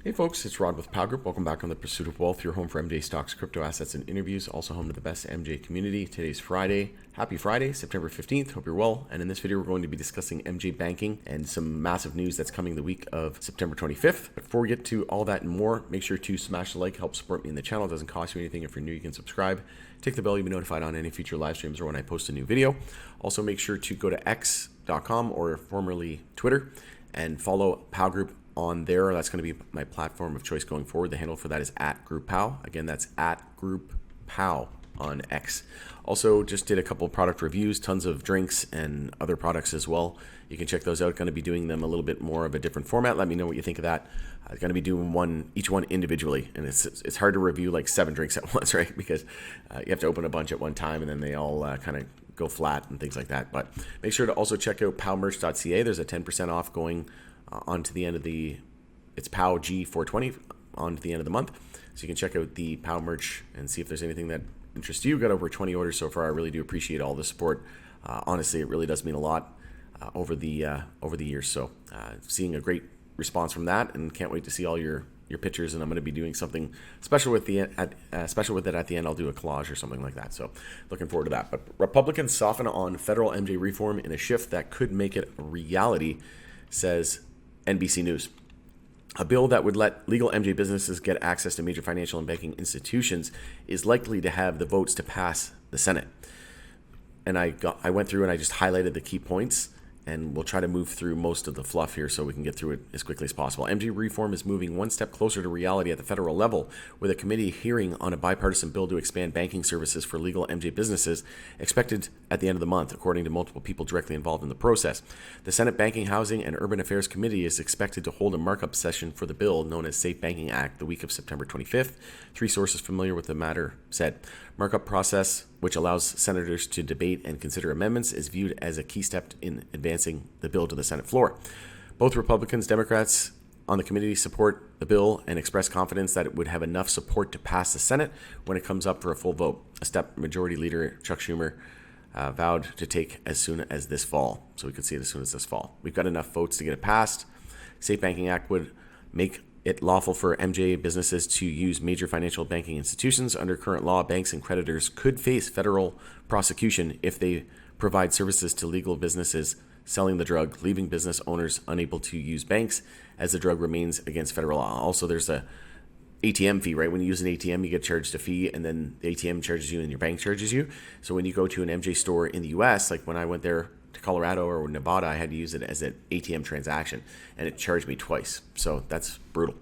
Hey folks, it's Rod with Pow Group. Welcome back on The Pursuit of Wealth, your home for MJ stocks, crypto assets, and interviews. Also home to the best MJ community. Today's Friday. Happy Friday, September 15th. Hope you're well. And in this video, we're going to be discussing MJ banking and some massive news that's coming the week of September 25th. But before we get to all that and more, make sure to smash the like, help support me in the channel. It doesn't cost you anything. If you're new, you can subscribe. Tick the bell, you'll be notified on any future live streams or when I post a new video. Also, make sure to go to x.com or formerly Twitter and follow Pow Group on there. That's going to be my platform of choice going forward. The handle for that is @GroupPow. Again, that's @GroupPow on X. Also, just did a couple of product reviews, tons of drinks and other products as well. You can check those out. Going to be doing them a little bit more of a different format. Let me know what you think of that. I'm going to be doing each one individually, and it's hard to review like 7 drinks at once, right? Because you have to open a bunch at one time, and then they all kind of go flat and things like that. But make sure to also check out powmerch.ca. There's a 10% off going on to the end of it's POW G420 on to the end of the month. So you can check out the POW merch and see if there's anything that interests you. Got over 20 orders so far. I really do appreciate all the support. Honestly, it really does mean a lot over the years. So seeing a great response from that, and can't wait to see all your pictures. And I'm going to be doing something special with it at the end. I'll do a collage or something like that. So looking forward to that. But Republicans soften on federal MJ reform in a shift that could make it a reality, says NBC News. A bill that would let legal MJ businesses get access to major financial and banking institutions is likely to have the votes to pass the Senate. And I went through and I just highlighted the key points, and we'll try to move through most of the fluff here so we can get through it as quickly as possible. MJ reform is moving one step closer to reality at the federal level, with a committee hearing on a bipartisan bill to expand banking services for legal MJ businesses expected at the end of the month, according to multiple people directly involved in the process. The Senate Banking, Housing, and Urban Affairs Committee is expected to hold a markup session for the bill, known as Safe Banking Act, the week of September 25th. 3 sources familiar with the matter said. Markup process, which allows senators to debate and consider amendments, is viewed as a key step in advancing the bill to the Senate floor. Both Republicans, Democrats on the committee support the bill and express confidence that it would have enough support to pass the Senate when it comes up for a full vote, a step Majority Leader Chuck Schumer vowed to take as soon as this fall. So we could see it as soon as this fall. We've got enough votes to get it passed. Safe Banking Act would make it lawful for MJ businesses to use major financial banking institutions. Under current law, banks and creditors could face federal prosecution if they provide services to legal businesses selling the drug, leaving business owners unable to use banks as the drug remains against federal law. Also, there's a ATM fee, right? When you use an ATM, you get charged a fee, and then the ATM charges you and your bank charges you. So when you go to an MJ store in the US, like when I went there to Colorado or Nevada, I had to use it as an ATM transaction, and it charged me twice. So that's brutal.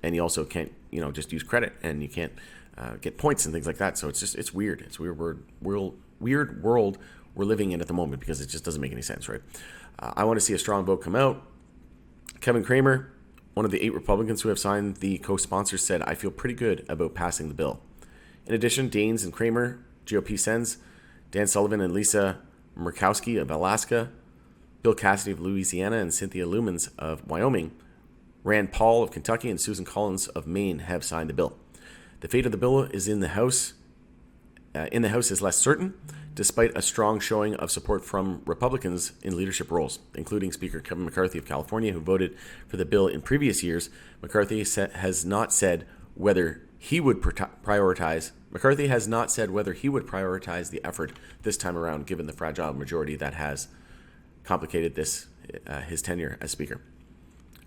And you also can't, just use credit, and you can't get points and things like that. So it's weird. It's weird. Weird world we're living in at the moment, because it just doesn't make any sense, right? I want to see a strong vote come out. Kevin Cramer, one of the 8 Republicans who have signed the co-sponsors, said, "I feel pretty good about passing the bill." In addition, Daines and Cramer, GOP sends, Dan Sullivan and Lisa Murkowski of Alaska, Bill Cassidy of Louisiana, and Cynthia Lumens of Wyoming, Rand Paul of Kentucky, and Susan Collins of Maine have signed the bill. The fate of the bill is in the House is less certain, despite a strong showing of support from Republicans in leadership roles, including Speaker Kevin McCarthy of California, who voted for the bill in previous years. McCarthy has not said whether he would prioritize the effort this time around, given the fragile majority that has complicated his tenure as Speaker.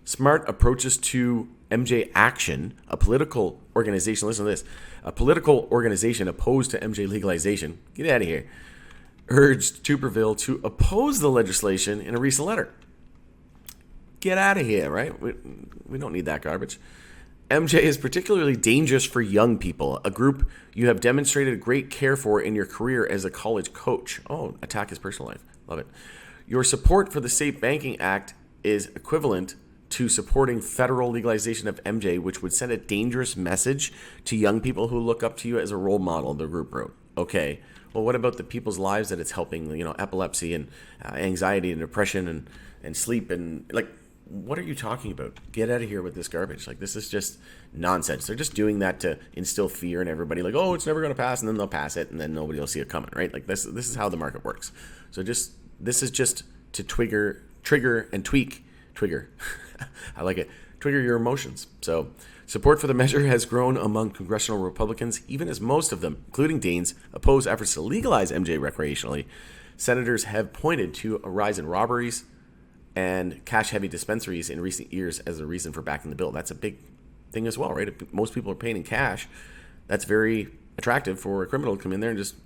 Smart approaches to MJ Action, a political organization, listen to this, a political organization opposed to MJ legalization, get out of here, urged Tuberville to oppose the legislation in a recent letter. Get out of here, right? We don't need that garbage. MJ is particularly dangerous for young people, a group you have demonstrated great care for in your career as a college coach. Oh, attack his personal life. Love it. Your support for the Safe Banking Act is equivalent to supporting federal legalization of MJ, which would send a dangerous message to young people who look up to you as a role model, the group wrote. Okay, well, what about the people's lives that it's helping, epilepsy and anxiety and depression and sleep and, what are you talking about? Get out of here with this garbage. This is just nonsense. They're just doing that to instill fear in everybody. It's never going to pass, and then they'll pass it, and then nobody will see it coming, right? This is how the market works. So this is just to trigger and tweak. Trigger. I like it. Trigger your emotions. So support for the measure has grown among congressional Republicans, even as most of them, including Daines, oppose efforts to legalize MJ recreationally. Senators have pointed to a rise in robberies and cash-heavy dispensaries in recent years as a reason for backing the bill. That's a big thing as well, right? If most people are paying in cash, that's very attractive for a criminal to come in there and just,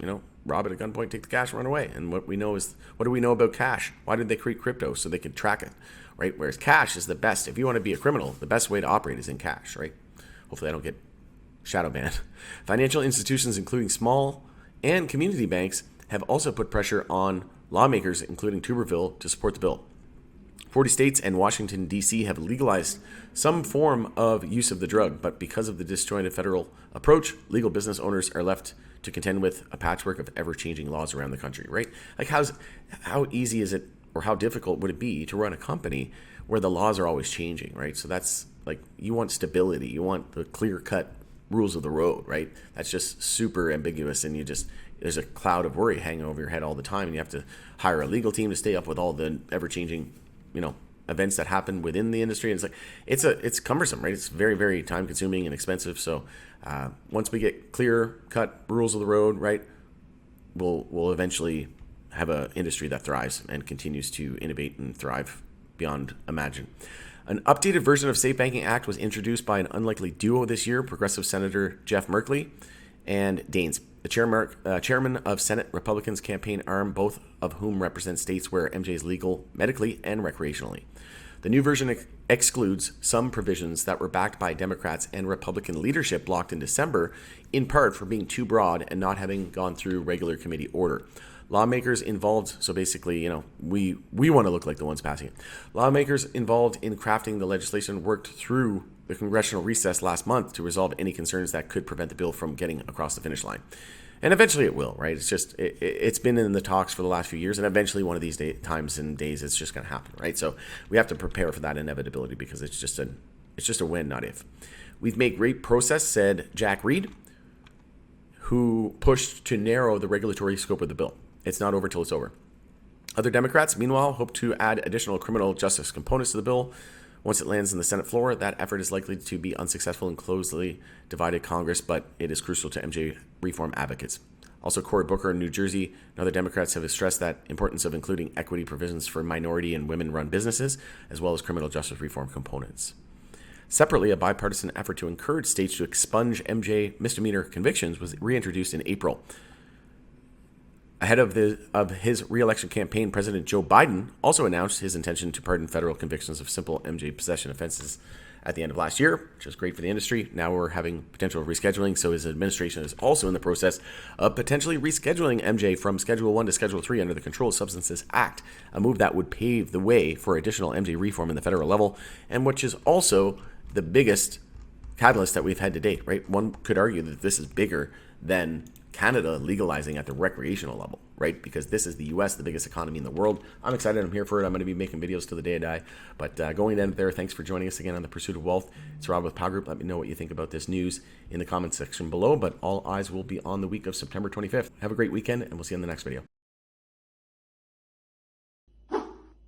rob at a gunpoint, take the cash, and run away. And what do we know about cash? Why did they create crypto? So they could track it, right? Whereas cash is the best. If you want to be a criminal, the best way to operate is in cash, right? Hopefully I don't get shadow banned. Financial institutions, including small and community banks, have also put pressure on lawmakers, including Tuberville, to support the bill. 40 states and Washington, D.C. have legalized some form of use of the drug, but because of the disjointed federal approach, legal business owners are left to contend with a patchwork of ever-changing laws around the country, right? Like how easy is it, or how difficult would it be to run a company where the laws are always changing, right? So that's like, you want stability, you want the clear-cut rules of the road, right? That's just super ambiguous, and there's a cloud of worry hanging over your head all the time, and you have to hire a legal team to stay up with all the ever-changing events that happen within the industry. And it's cumbersome, right? It's very, very time consuming and expensive. So once we get clear cut rules of the road, right, we'll eventually have an industry that thrives and continues to innovate and thrive beyond imagine. An updated version of Safe Banking Act was introduced by an unlikely duo this year, Progressive Senator Jeff Merkley and Daines, the chairman of Senate Republicans' campaign arm, both of whom represent states where MJ is legal medically and recreationally. The new version excludes some provisions that were backed by Democrats and Republican leadership blocked in December, in part for being too broad and not having gone through regular committee order. Lawmakers involved, so basically, we want to look like the ones passing it. Lawmakers involved in crafting the legislation worked through the congressional recess last month to resolve any concerns that could prevent the bill from getting across the finish line. And eventually it will, right? It's just, it's been in the talks for the last few years, and eventually one of these times and days it's just going to happen, right? So we have to prepare for that inevitability, because it's just a when, not if. We've made great progress, said Jack Reed, who pushed to narrow the regulatory scope of the bill. It's not over till it's over. Other Democrats, meanwhile, hope to add additional criminal justice components to the bill. Once it lands in the Senate floor, that effort is likely to be unsuccessful in closely divided Congress, but it is crucial to MJ reform advocates. Also, Cory Booker in New Jersey and other Democrats have stressed that importance of including equity provisions for minority and women-run businesses, as well as criminal justice reform components. Separately, a bipartisan effort to encourage states to expunge MJ misdemeanor convictions was reintroduced in April. Ahead of his re-election campaign, President Joe Biden also announced his intention to pardon federal convictions of simple MJ possession offenses at the end of last year, which is great for the industry. Now we're having potential rescheduling, so his administration is also in the process of potentially rescheduling MJ from Schedule 1 to Schedule 3 under the Controlled Substances Act, a move that would pave the way for additional MJ reform in the federal level, and which is also the biggest catalyst that we've had to date, right? One could argue that this is bigger than Canada legalizing at the recreational level, right? Because this is the U.S., the biggest economy in the world. I'm excited. I'm here for it. I'm going to be making videos till the day I die. But going to end there, thanks for joining us again on The Pursuit of Wealth. It's Rob with Power Group. Let me know what you think about this news in the comments section below. But all eyes will be on the week of September 25th. Have a great weekend, and we'll see you in the next video.